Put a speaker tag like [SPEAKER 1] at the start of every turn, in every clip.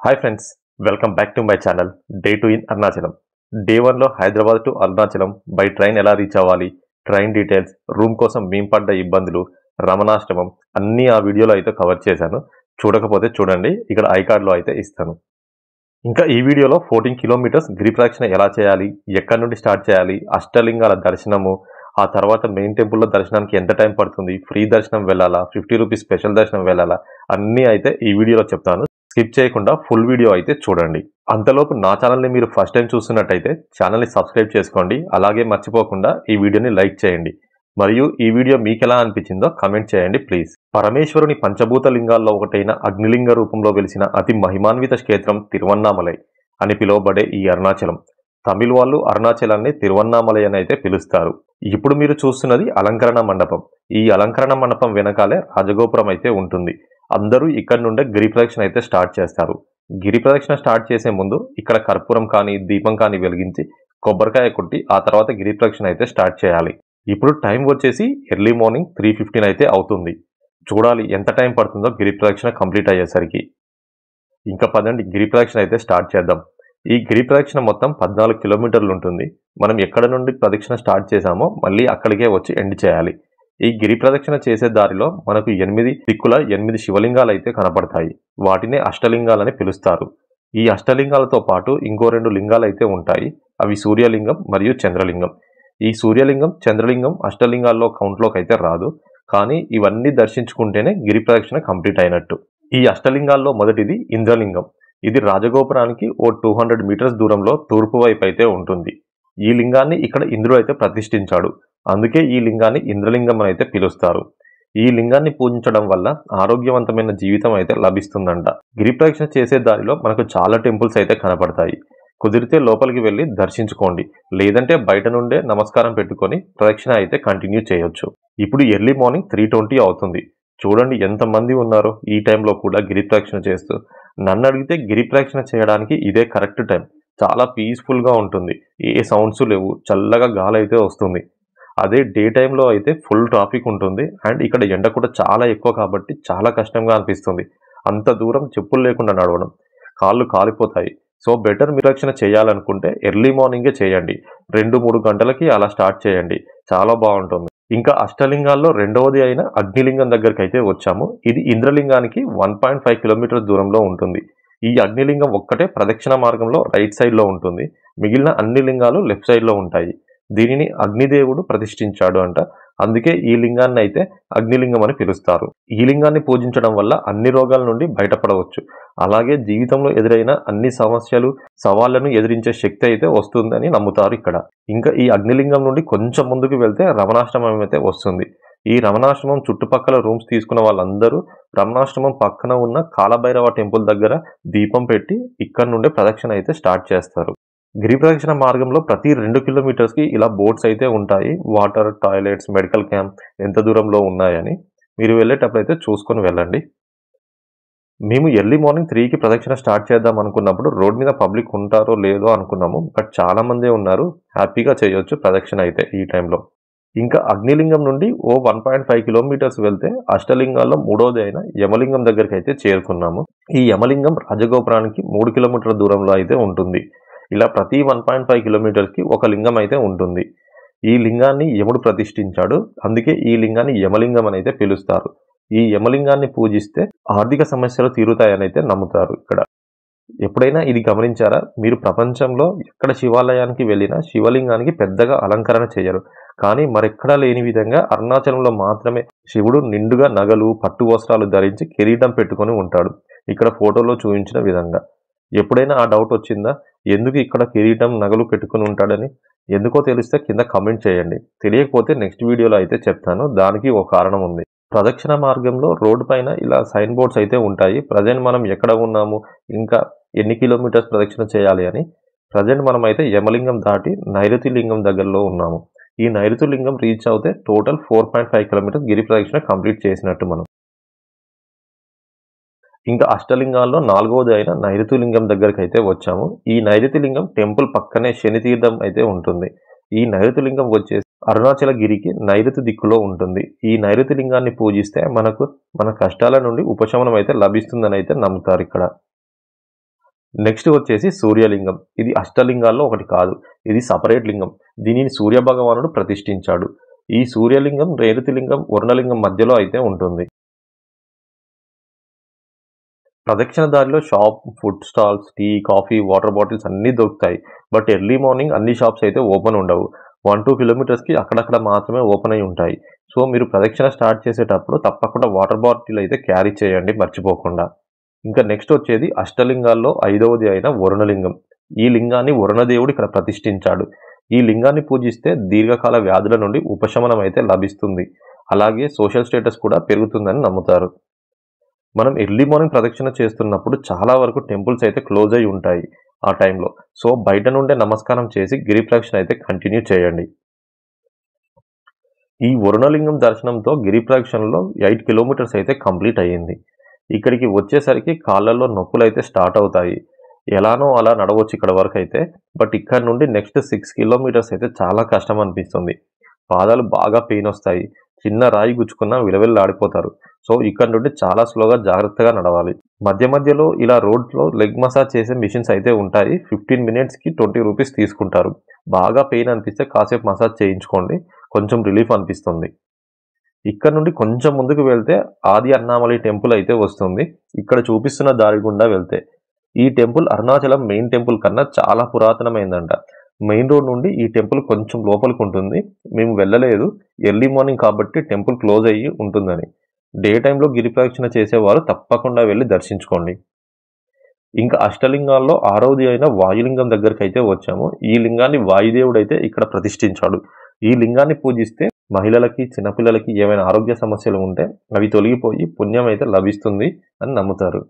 [SPEAKER 1] Hi friends, welcome back to my channel day 2 in Arunachalam. Day 1లో Hyderabad to Arunachalam by train ఎలా reach అవ్వాలి, train details, room కోసం మేము పడ్డ ఇబ్బందులు, రమణాశ్రమం అన్నీ ఆ వీడియోలో అయితే కవర్ చేశాను. చూడకపోతే చూడండి, ఇక్కడ ఐకార్డ్లో అయితే ఇస్తాను. ఇంకా ఈ వీడియోలో 14 కిలోమీటర్స్ గిరిప్రదక్షిణ ఎలా చేయాలి, ఎక్కడి నుండి స్టార్ట్ చేయాలి, అష్టలింగాల దర్శనము, ఆ తర్వాత మెయిన్ టెంపుల్లో దర్శనానికి ఎంత టైం పడుతుంది, ఫ్రీ దర్శనం వెళ్ళాలా, 50 రూపీస్ స్పెషల్ దర్శనం వెళ్ళాలా, అన్నీ అయితే ఈ వీడియోలో చెప్తాను. స్కిప్ చేయకుండా ఫుల్ వీడియో అయితే చూడండి. అంతలోపు నా ఛానల్ని మీరు ఫస్ట్ టైం చూస్తున్నట్టయితే ఛానల్ని సబ్స్క్రైబ్ చేసుకోండి. అలాగే మర్చిపోకుండా ఈ వీడియోని లైక్ చేయండి. మరియు ఈ వీడియో మీకు ఎలా అనిపించిందో కమెంట్ చేయండి ప్లీజ్. పరమేశ్వరుని పంచభూత లింగాల్లో ఒకటైన అగ్నిలింగ రూపంలో వెలిసిన అతి మహిమాన్విత క్షేత్రం తిరువన్నామలై అని పిలువబడే ఈ అరుణాచలం. తమిళ వాళ్ళు అరుణాచలాన్ని తిరువన్నామలై అని అయితే పిలుస్తారు. ఇప్పుడు మీరు చూస్తున్నది అలంకరణ మండపం. ఈ అలంకరణ మండపం వెనకాలే రాజగోపురం అయితే ఉంటుంది. అందరూ ఇక్కడ నుండే గిరి ప్రదక్షిణ అయితే స్టార్ట్ చేస్తారు. గిరి ప్రదక్షిణ స్టార్ట్ చేసే ముందు ఇక్కడ కర్పూరం కానీ దీపం కానీ వెలిగించి కొబ్బరికాయ కొట్టి ఆ తర్వాత గిరి ప్రదక్షిణ అయితే స్టార్ట్ చేయాలి. ఇప్పుడు టైం వచ్చేసి ఎర్లీ మార్నింగ్ 3:15 అయితే అవుతుంది. చూడాలి ఎంత టైం పడుతుందో గిరి ప్రదక్షిణ కంప్లీట్ అయ్యేసరికి. ఇంకా పదండి, గిరి ప్రదక్షిణ అయితే స్టార్ట్ చేద్దాం. ఈ గిరి ప్రదక్షిణ మొత్తం 14 కిలోమీటర్లు ఉంటుంది. మనం ఎక్కడ నుండి ప్రదక్షిణ స్టార్ట్ చేసామో మళ్ళీ అక్కడికే వచ్చి ఎండ్ చేయాలి. ఈ గిరి ప్రదక్షిణ చేసే దారిలో మనకు 8 దిక్కుల 8 శివలింగాలు అయితే కనపడతాయి. వాటినే అష్టలింగాలని పిలుస్తారు. ఈ అష్టలింగాలతో పాటు ఇంకో 2 లింగాలు అయితే ఉంటాయి. అవి సూర్యలింగం మరియు చంద్రలింగం. ఈ సూర్యలింగం, చంద్రలింగం అష్టలింగాల్లో కౌంట్లోకి అయితే రాదు. కానీ ఇవన్నీ దర్శించుకుంటేనే గిరి ప్రదక్షిణ కంప్లీట్ అయినట్టు. ఈ అష్టలింగాల్లో మొదటిది ఇంద్రలింగం. ఇది రాజగోపురానికి ఓ 200 మీటర్స్ దూరంలో తూర్పు వైపు అయితే ఉంటుంది. ఈ లింగాన్ని ఇక్కడ ఇంద్రుడు అయితే ప్రతిష్ఠించాడు. అందుకే ఈ లింగాన్ని ఇంద్రలింగం అని అయితే పిలుస్తారు. ఈ లింగాన్ని పూజించడం వల్ల ఆరోగ్యవంతమైన జీవితం అయితే లభిస్తుందంట. గిరి ప్రదక్షిణ చేసే దారిలో మనకు చాలా టెంపుల్స్ అయితే కనపడతాయి. కుదిరితే లోపలికి వెళ్ళి దర్శించుకోండి, లేదంటే బయట నుండే నమస్కారం పెట్టుకొని ప్రదక్షిణ అయితే కంటిన్యూ చేయొచ్చు. ఇప్పుడు ఎర్లీ మార్నింగ్ 3:20 అవుతుంది. చూడండి ఎంతమంది ఉన్నారో ఈ టైంలో కూడా గిరి ప్రదక్షిణ చేస్తూ. నన్ను అడిగితే గిరి ప్రదక్షిణ చేయడానికి ఇదే కరెక్ట్ టైం. చాలా పీస్ఫుల్గా ఉంటుంది. ఏ సౌండ్స్ లేవు, చల్లగా గాలి అయితే వస్తుంది. అదే డే టైంలో అయితే ఫుల్ ట్రాఫిక్ ఉంటుంది. అండ్ ఇక్కడ ఎండ కూడా చాలా ఎక్కువ కాబట్టి చాలా కష్టంగా అనిపిస్తుంది. అంత దూరం చెప్పులు లేకుండా నడవడం, కాళ్ళు కాలిపోతాయి. సో బెటర్ ప్రదక్షిణ చేయాలనుకుంటే ఎర్లీ మార్నింగే చేయండి. 2-3 గంటలకి అలా స్టార్ట్ చేయండి, చాలా బాగుంటుంది. ఇంకా అష్టలింగాల్లో రెండవది అయిన అగ్నిలింగం దగ్గరికి అయితే వచ్చాము. ఇది ఇంద్రలింగానికి 1.5 కిలోమీటర్స్ దూరంలో ఉంటుంది. ఈ అగ్నిలింగం ఒక్కటే ప్రదక్షిణ మార్గంలో రైట్ సైడ్లో ఉంటుంది. మిగిలిన అన్ని లింగాలు లెఫ్ట్ సైడ్లో ఉంటాయి. దీనిని అగ్నిదేవుడు ప్రతిష్ఠించాడు అంట. అందుకే ఈ లింగాన్ని అయితే అగ్నిలింగం అని పిలుస్తారు. ఈ లింగాన్ని పూజించడం వల్ల అన్ని రోగాల నుండి బయటపడవచ్చు. అలాగే జీవితంలో ఎదురైన అన్ని సమస్యలు, సవాళ్లను ఎదిరించే శక్తి అయితే వస్తుందని నమ్ముతారు ఇక్కడ. ఇంకా ఈ అగ్నిలింగం నుండి కొంచెం ముందుకు వెళ్తే రమణాశ్రమం అయితే వస్తుంది. ఈ రమణాశ్రమం చుట్టుపక్కల రూమ్స్ తీసుకున్న వాళ్ళందరూ రమణాశ్రమం పక్కన ఉన్న కాలభైరవ టెంపుల్ దగ్గర దీపం పెట్టి ఇక్కడ నుండే ప్రదక్షిణ అయితే స్టార్ట్ చేస్తారు. గిరి ప్రదక్షిణ మార్గంలో ప్రతి 2 కిలోమీటర్స్కి ఇలా బోట్స్ అయితే ఉంటాయి. వాటర్, టాయిలెట్స్, మెడికల్ క్యాంప్ ఎంత దూరంలో ఉన్నాయని మీరు వెళ్ళేటప్పుడు అయితే చూసుకొని వెళ్ళండి. మేము ఎర్లీ మార్నింగ్ 3కి ప్రదక్షిణ స్టార్ట్ చేద్దాం అనుకున్నప్పుడు రోడ్ మీద పబ్లిక్ ఉంటారో లేదో అనుకున్నాము. బట్ చాలా మందే ఉన్నారు. హ్యాపీగా చేయొచ్చు ప్రదక్షిణ అయితే ఈ టైంలో. ఇంకా అగ్నిలింగం నుండి ఓ 1.5 కిలోమీటర్స్ వెళ్తే అష్టలింగాల్లో మూడోది అయిన యమలింగం దగ్గరికి అయితే చేరుకున్నాము. ఈ యమలింగం రాజగోపురానికి 3 కిలోమీటర్ల దూరంలో అయితే ఉంటుంది. ఇలా ప్రతి 1.5 కిలోమీటర్స్కి ఒక లింగం అయితే ఉంటుంది. ఈ లింగాన్ని యముడు ప్రతిష్ఠించాడు. అందుకే ఈ లింగాన్ని యమలింగం అని అయితే పిలుస్తారు. ఈ యమలింగాన్ని పూజిస్తే ఆర్థిక సమస్యలు తీరుతాయని అయితే నమ్ముతారు ఇక్కడ. ఎప్పుడైనా ఇది గమనించారా? మీరు ప్రపంచంలో ఎక్కడ శివాలయానికి వెళ్ళినా శివలింగానికి పెద్దగా అలంకరణ చేయరు. కానీ మరెక్కడా లేని విధంగా అరుణాచలంలో మాత్రమే శివుడు నిండుగా నగలు, పట్టు వస్త్రాలు ధరించి కిరీటం పెట్టుకొని ఉంటాడు. ఇక్కడ ఫోటోలో చూపించిన విధంగా. ఎప్పుడైనా ఆ డౌట్ వచ్చిందా, ఎందుకు ఇక్కడ కిరీటం, నగలు పెట్టుకుని ఉంటాడని? ఎందుకో తెలిస్తే కింద కమెంట్ చేయండి. తెలియకపోతే నెక్స్ట్ వీడియోలో అయితే చెప్తాను. దానికి ఒక కారణం ఉంది. ప్రదక్షిణ మార్గంలో రోడ్డు పైన ఇలా సైన్ బోర్డ్స్ అయితే ఉంటాయి. ప్రజెంట్ మనం ఎక్కడ ఉన్నాము, ఇంకా ఎన్ని కిలోమీటర్స్ ప్రదక్షిణ చేయాలి అని. ప్రజెంట్ మనం అయితే యమలింగం దాటి నైరుతి లింగం దగ్గరలో ఉన్నాము. ఈ నైరుతి లింగం రీచ్ అవుతే టోటల్ 4.5 కిలోమీటర్స్ గిరి ప్రదక్షిణ కంప్లీట్ చేసినట్టు మనం. ఇంకా అష్టలింగాల్లో 4వది అయిన నైరుతి లింగం దగ్గరికి అయితే వచ్చాము. ఈ నైరుతి లింగం టెంపుల్ పక్కనే శని తీర్థం అయితే ఉంటుంది. ఈ నైరుతి లింగం వచ్చేసి అరుణాచల గిరికి నైరుతి దిక్కులో ఉంటుంది. ఈ నైరుతి లింగాన్ని పూజిస్తే మన కష్టాల నుండి ఉపశమనం అయితే లభిస్తుందని అయితే నమ్ముతారు ఇక్కడ. నెక్స్ట్ వచ్చేసి సూర్యలింగం. ఇది అష్టలింగాల్లో ఒకటి కాదు, ఇది సపరేట్ లింగం. దీనిని సూర్య భగవానుడు ప్రతిష్ఠించాడు. ఈ సూర్యలింగం రేరుతిలింగం వర్ణలింగం మధ్యలో అయితే ఉంటుంది. ప్రదక్షిణ దారిలో shop, food stalls, tea, coffee, water bottles అన్నీ దొరుకుతాయి. బట్ ఎర్లీ మార్నింగ్ అన్ని షాప్స్ అయితే ఓపెన్ ఉండవు. 1-2 కిలోమీటర్స్కి అక్కడక్కడ మాత్రమే ఓపెన్ అయి ఉంటాయి. సో మీరు ప్రదక్షిణ స్టార్ట్ చేసేటప్పుడు తప్పకుండా వాటర్ బాటిల్ అయితే క్యారీ చేయండి మర్చిపోకుండా. ఇంకా నెక్స్ట్ వచ్చేది అష్టలింగాల్లో 5వది అయిన వరుణలింగం. ఈ లింగాన్ని వరుణదేవుడు ఇక్కడ ప్రతిష్ఠించాడు. ఈ లింగాన్ని పూజిస్తే దీర్ఘకాల వ్యాధుల నుండి ఉపశమనం అయితే లభిస్తుంది. అలాగే సోషల్ స్టేటస్ కూడా పెరుగుతుందని నమ్ముతారు. మనం ఎర్లీ మార్నింగ్ ప్రదక్షిణ చేస్తున్నప్పుడు చాలా వరకు టెంపుల్స్ అయితే క్లోజ్ అయి ఉంటాయి ఆ టైంలో. సో బయట నుండే నమస్కారం చేసి గిరి ప్రదక్షిణ అయితే కంటిన్యూ చేయండి. ఈ వరుణలింగం దర్శనంతో గిరి ప్రదక్షిణలో 8 కిలోమీటర్స్ అయితే కంప్లీట్ అయ్యింది. ఇక్కడికి వచ్చేసరికి కాళ్ళల్లో నొప్పులు అయితే స్టార్ట్ అవుతాయి. ఎలానో అలా నడవచ్చు ఇక్కడ వరకు అయితే. బట్ ఇక్కడ నుండి నెక్స్ట్ 6 కిలోమీటర్స్ అయితే చాలా కష్టం అనిపిస్తుంది. పాదాలు బాగా పెయిన్ వస్తాయి. చిన్న రాయి గుచ్చుకున్నా విలవిల్లాడిపోతారు. సో ఇక్కడ నుండి చాలా స్లోగా జాగ్రత్తగా నడవాలి. మధ్య మధ్యలో ఇలా రోడ్లో లెగ్ మసాజ్ చేసే మిషన్స్ అయితే ఉంటాయి. 15 మినిట్స్కి 20 రూపీస్ తీసుకుంటారు. బాగా పెయిన్ అనిపిస్తే కాసేపు మసాజ్ చేయించుకోండి, కొంచెం రిలీఫ్ అనిపిస్తుంది. ఇక్కడ నుండి కొంచెం ముందుకు వెళ్తే ఆది అన్నామలై టెంపుల్ అయితే వస్తుంది. ఇక్కడ చూపిస్తున్న దారి గుండా వెళ్తే ఈ టెంపుల్ అరుణాచలం మెయిన్ టెంపుల్ కన్నా చాలా పురాతనమైందంట. మెయిన్ రోడ్ నుండి ఈ టెంపుల్ కొంచెం లోపలికి ఉంటుంది. మేము వెళ్ళలేదు, ఎర్లీ మార్నింగ్ కాబట్టి టెంపుల్ క్లోజ్ అయ్యి ఉంటుందని. డే టైంలో గిరి ప్రదక్షిణ చేసేవారు తప్పకుండా వెళ్ళి దర్శించుకోండి. ఇంకా అష్టలింగాల్లో 6వది అయిన వాయులింగం దగ్గరికి అయితే వచ్చాము. ఈ లింగాన్ని వాయుదేవుడు అయితే ఇక్కడ ప్రతిష్ఠించాడు. ఈ లింగాన్ని పూజిస్తే మహిళలకి, చిన్నపిల్లలకి ఏమైనా ఆరోగ్య సమస్యలు ఉంటే అవి తొలగిపోయి పుణ్యం అయితే లభిస్తుంది అని నమ్ముతారు.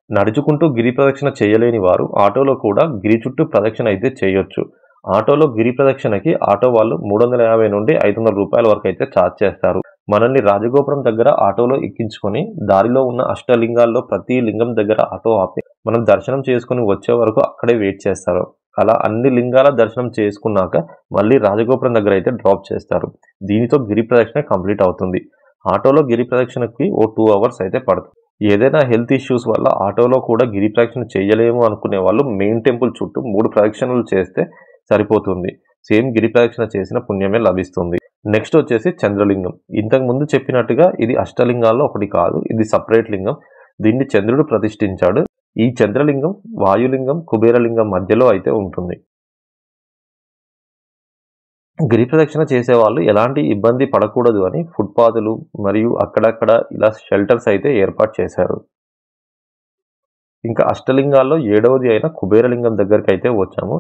[SPEAKER 1] నడుచుకుంటూ గిరి ప్రదక్షిణ చేయలేని వారు ఆటోలో కూడా గిరి చుట్టూ ప్రదక్షిణ అయితే చేయొచ్చు. ఆటోలో గిరి ప్రదక్షిణకి ఆటో వాళ్ళు 350 నుండి 500 రూపాయల వరకు అయితే ఛార్జ్ చేస్తారు. మనల్ని రాజగోపురం దగ్గర ఆటోలో ఎక్కించుకొని దారిలో ఉన్న అష్టలింగాల్లో ప్రతి లింగం దగ్గర ఆటో ఆపి మనం దర్శనం చేసుకుని వచ్చే వరకు అక్కడే వెయిట్ చేస్తారు. అలా అన్ని లింగాల దర్శనం చేసుకున్నాక మళ్ళీ రాజగోపురం దగ్గర అయితే డ్రాప్ చేస్తారు. దీనితో గిరి ప్రదక్షిణ కంప్లీట్ అవుతుంది. ఆటోలో గిరి ప్రదక్షిణకి 2 అవర్స్ అయితే పడుతుంది. ఏదైనా హెల్త్ ఇష్యూస్ వల్ల ఆటోలో కూడా గిరి ప్రదక్షిణ చేయలేము అనుకునే వాళ్ళు మెయిన్ టెంపుల్ చుట్టూ 3 ప్రదక్షిణలు చేస్తే సరిపోతుంది. సేమ్ గిరి ప్రదక్షిణ చేసిన పుణ్యమే లభిస్తుంది. నెక్స్ట్ వచ్చేసి చంద్రలింగం. ఇంతకు ముందు చెప్పినట్టుగా ఇది అష్టలింగాల్లో ఒకటి కాదు, ఇది సపరేట్ లింగం. దీన్ని చంద్రుడు ప్రతిష్ఠించాడు. ఈ చంద్రలింగం వాయులింగం, కుబేరలింగం మధ్యలో అయితే ఉంటుంది. గిరి ప్రదక్షిణ చేసేవాళ్ళు ఎలాంటి ఇబ్బంది పడకూడదు అని ఫుట్పాత్లు మరియు అక్కడక్కడ ఇలా షెల్టర్స్ అయితే ఏర్పాటు చేశారు. ఇంకా అష్టలింగాల్లో 7వది అయిన కుబేరలింగం దగ్గరికి అయితే వచ్చాము.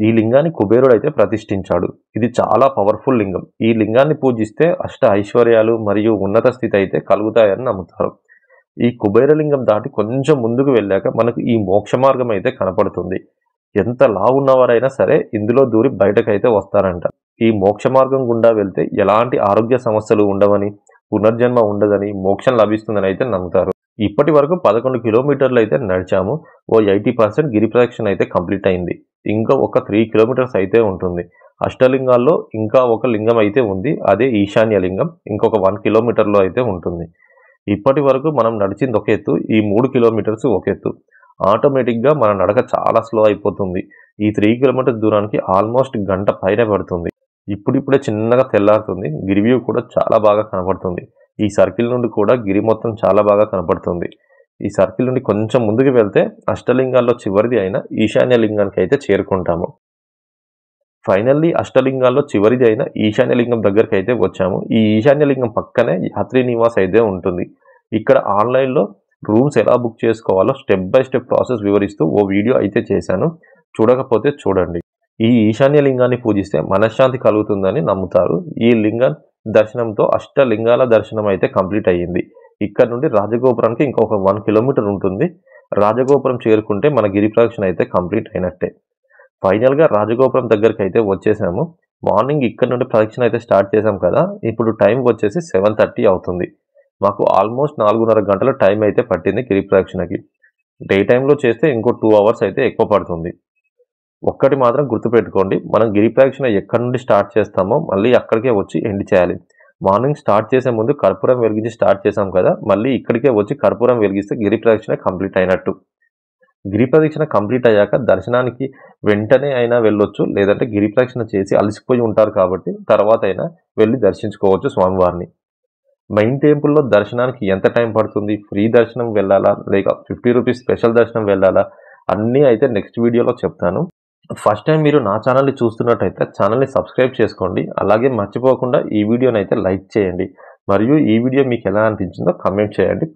[SPEAKER 1] ఈ లింగాన్ని కుబేరుడు అయితే ప్రతిష్ఠించాడు. ఇది చాలా పవర్ఫుల్ లింగం. ఈ లింగాన్ని పూజిస్తే అష్ట ఐశ్వర్యాలు మరియు ఉన్నత స్థితి అయితే కలుగుతాయని నమ్ముతారు. ఈ కుబేరలింగం దాటి కొంచెం ముందుకు వెళ్ళాక మనకు ఈ మోక్ష మార్గం అయితే కనపడుతుంది. ఎంత లావు ఉన్నవారైనా సరే ఇందులో దూరి బయటకైతే వస్తారంట. ఈ మోక్ష మార్గం గుండా వెళ్తే ఎలాంటి ఆరోగ్య సమస్యలు ఉండవని, పునర్జన్మ ఉండదని, మోక్షం లభిస్తుందని అయితే నమ్ముతారు. ఇప్పటి వరకు 11 కిలోమీటర్లు అయితే నడిచాము. 80% గిరి ప్రదక్షిణ అయితే కంప్లీట్ అయింది. ఇంకా ఒక 3 కిలోమీటర్స్ అయితే ఉంటుంది. అష్టలింగాల్లో ఇంకా ఒక లింగం అయితే ఉంది, అదే ఈశాన్య లింగం. ఇంకొక 1 కిలోమీటర్లో అయితే ఉంటుంది. ఇప్పటి వరకు మనం నడిచింది ఒక ఎత్తు, ఈ 3 కిలోమీటర్స్ ఒక ఎత్తు. ఆటోమేటిక్గా మన నడక చాలా స్లో అయిపోతుంది. ఈ 3 కిలోమీటర్స్ దూరానికి ఆల్మోస్ట్ గంట పైనే పడుతుంది. ఇప్పుడిప్పుడే చిన్నగా తెల్లారుతుంది. గిరి వ్యూ కూడా చాలా బాగా కనపడుతుంది. ఈ సర్కిల్ నుండి కూడా గిరి మొత్తం చాలా బాగా కనపడుతుంది. ఈ సర్కిల్ నుండి కొంచెం ముందుకు వెళ్తే అష్టలింగాల్లో చివరిది అయిన ఈశాన్య లింగానికి అయితే చేరుకుంటాము. ఫైనల్లీ అష్టలింగాల్లో చివరిది అయిన ఈశాన్య లింగం దగ్గరికి అయితే వచ్చాము. ఈ ఈశాన్య లింగం పక్కనే యాత్రి నివాస్ అయితే ఉంటుంది. ఇక్కడ ఆన్లైన్లో రూమ్స్ ఎలా బుక్ చేసుకోవాలో స్టెప్ బై స్టెప్ ప్రాసెస్ వివరిస్తూ ఓ వీడియో అయితే చేశాను. చూడకపోతే చూడండి. ఈ ఈశాన్య లింగాన్ని పూజిస్తే మనశ్శాంతి కలుగుతుందని నమ్ముతారు. ఈ లింగం దర్శనంతో అష్టలింగాల దర్శనం అయితే కంప్లీట్ అయ్యింది. ఇక్కడ నుండి రాజగోపురానికి ఇంకొక 1 కిలోమీటర్ ఉంటుంది. రాజగోపురం చేరుకుంటే మన గిరి ప్రదక్షిణ అయితే కంప్లీట్ అయినట్టే. ఫైనల్గా రాజగోపురం దగ్గరికి అయితే వచ్చేసాము. మార్నింగ్ ఇక్కడ నుండి ప్రదక్షిణ అయితే స్టార్ట్ చేసాం కదా, ఇప్పుడు టైం వచ్చేసి 7:30 అవుతుంది. మాకు ఆల్మోస్ట్ 4.5 గంటల టైం అయితే పట్టింది గిరి ప్రదక్షిణకి. డే టైంలో చేస్తే ఇంకో 2 అవర్స్ అయితే ఎక్కువ పడుతుంది. ఒక్కటి మాత్రం గుర్తుపెట్టుకోండి, మనం గిరి ప్రదక్షిణ ఎక్కడి నుండి స్టార్ట్ చేస్తామో మళ్ళీ అక్కడికే వచ్చి ఎండ్ చేయాలి. మార్నింగ్ స్టార్ట్ చేసే ముందు కర్పూరం వెలిగించి స్టార్ట్ చేసాం కదా, మళ్ళీ ఇక్కడికే వచ్చి కర్పూరం వెలిగిస్తే గిరి ప్రదక్షిణ కంప్లీట్ అయినట్టు. గిరి ప్రదక్షిణ కంప్లీట్ అయ్యాక దర్శనానికి వెంటనే అయినా వెళ్ళొచ్చు, లేదంటే గిరి ప్రదక్షిణ చేసి అలసిపోయి ఉంటారు కాబట్టి తర్వాత అయినా వెళ్ళి దర్శించుకోవచ్చు స్వామివారిని. మెయిన్ టెంపుల్‌లో దర్శనానికి ఎంత టైం పడుతుంది? ఫ్రీ దర్శనం వెళ్ళాలా? లేక 50 రూపీస్ స్పెషల్ దర్శనం వెళ్ళాలా? అన్నీ అయితే నెక్స్ట్ వీడియోలో చెప్తాను. ఫస్ట్ టైం మీరు నా ఛానల్‌ని చూస్తున్నట్టయితే ఛానల్‌ని సబ్స్క్రైబ్ చేసుకోండి. అలాగే మర్చిపోకుండా ఈ వీడియోనైతే లైక్ చేయండి. మరియు ఈ వీడియో మీకు ఎలా అనిపించిందో కామెంట్ చేయండి.